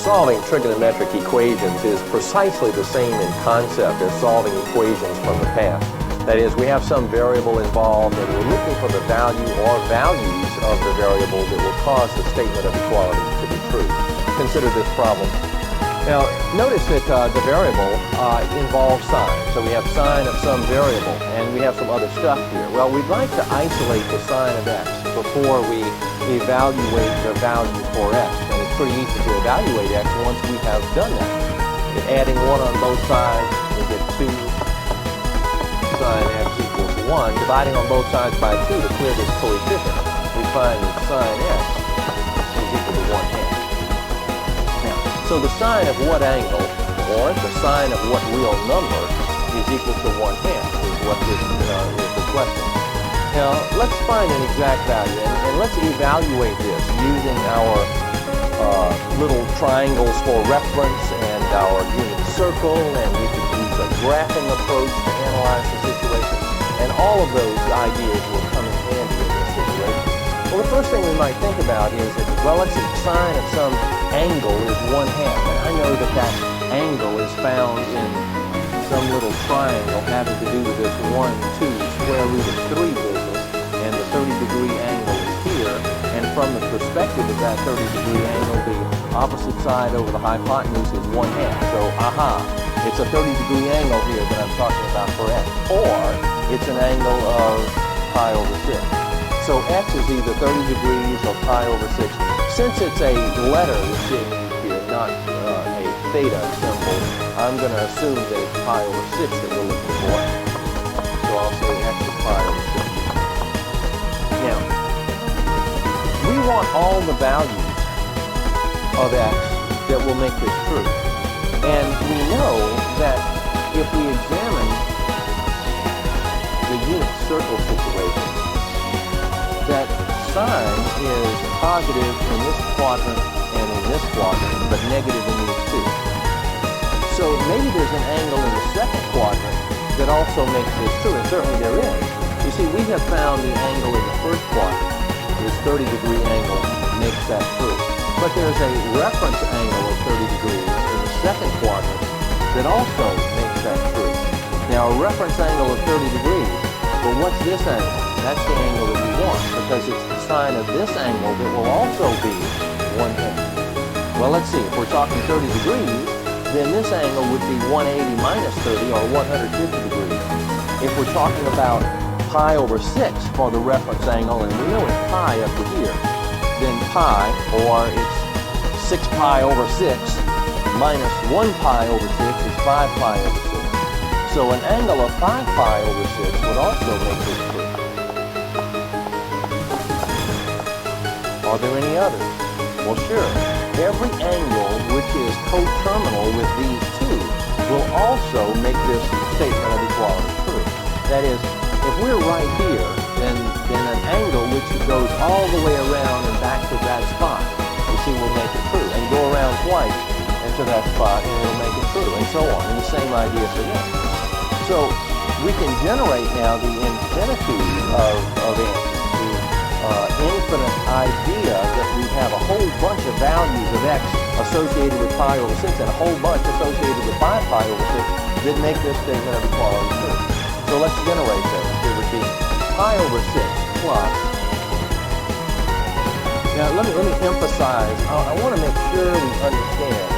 Solving trigonometric equations is precisely the same in concept as solving equations from the past. That is, we have some variable involved and we're looking for the value or values of the variable that will cause the statement of equality to be true. Consider this problem. Now, notice that the variable involves sign. So we have sign of some variable, and we have some other stuff here. Well, we'd like to isolate the sign of x before we evaluate the value for x. And it's pretty easy to evaluate x once we have done that. If adding 1 on both sides, we get 2 sine x equals 1. Dividing on both sides by 2 to clear this coefficient, we find that sine x is equal to 1/2. So the sine of what angle, or the sine of what real number, is equal to 1/2 is what this is the question. Now, let's find an exact value, and let's evaluate this using our little triangles for reference and our unit circle, and we could use a graphing approach to analyze the situation, and all of those ideas will come in handy in this situation. Well, the first thing we might think about is that, well, let's see, sine of some angle is 1/2, and I know that that angle is found in some little triangle having to do with this 1, 2 square root of 3 business, and the 30-degree angle is here, and from the perspective of that 30-degree angle, the opposite side over the hypotenuse is 1/2. So, it's a 30-degree angle here that I'm talking about for x, or it's an angle of pi over 6. So x is either 30 degrees or pi over 6. Since it's a letter that's being used here, not a theta symbol, I'm going to assume that it's pi over 6 that we're looking for. So I'll say x is pi over 6. Now, we want all the values of x that will make this true. And we know that if we examine the unit circle situation, that sine is positive in this quadrant and in this quadrant, but negative in these two. So maybe there's an angle in the second quadrant that also makes this true, and certainly there is. You see, we have found the angle in the first quadrant, this 30-degree angle, makes that true. But there's a reference angle of 30 degrees in the second quadrant that also makes that true. Now, a reference angle of 30 degrees, well, what's this angle? That's the angle that we want, because it's the sine of this angle that will also be 1/2. Well, let's see. If we're talking 30 degrees, then this angle would be 180 minus 30, or 150 degrees. If we're talking about pi over 6 for the reference angle, and we know it's pi up to here, then pi, or it's 6 pi over 6, minus 1 pi over 6 is 5 pi over 6. So an angle of 5 pi over 6 would also make this true. Are there any others? Well, sure. Every angle which is coterminal with these two will also make this statement of equality true. That is, if we're right here, then an angle which goes all the way around and back to that spot, you see, will make it true. And go around twice into that spot, and it'll make it true, and so on. And the same idea for this. So we can generate now the infinitude of answers. Infinite idea that we have a whole bunch of values of x associated with pi over 6 and a whole bunch associated with 5 pi over 6 that make this statement of equality true. So let's generate those. It would be pi over 6 plus. Now let me emphasize, I want to make sure we understand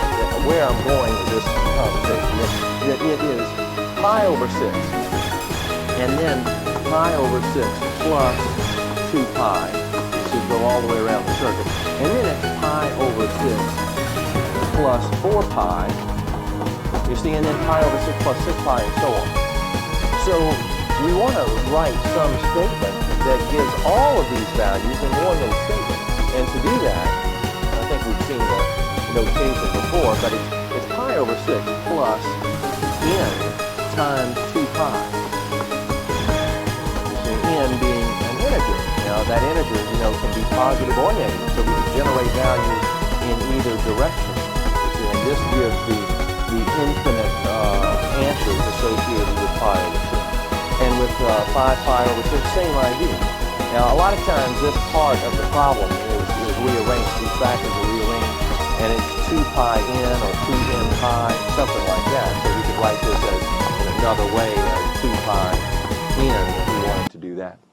where I'm going with this conversation, that it is pi over 6 and then pi over 6 plus 2 pi. Go all the way around the circle. And then it's pi over 6 plus 4 pi. You see, and then pi over 6 plus 6 pi, and so on. So we want to write some statement that gives all of these values in one little statement. And to do that, I think we've seen the notation before, but it's pi over 6 plus n times 2 pi. You see, n being an integer. Now, that integer, can be positive or negative, so we can generate values in either direction. And this gives the infinite answers associated with pi over 6. And with 5 pi over 6, same idea. Now, a lot of times this part of the problem is rearranged. These factors are rearranged, and it's 2 pi n or 2n pi, something like that. So we could write this as in another way as 2 pi n if we wanted to do that.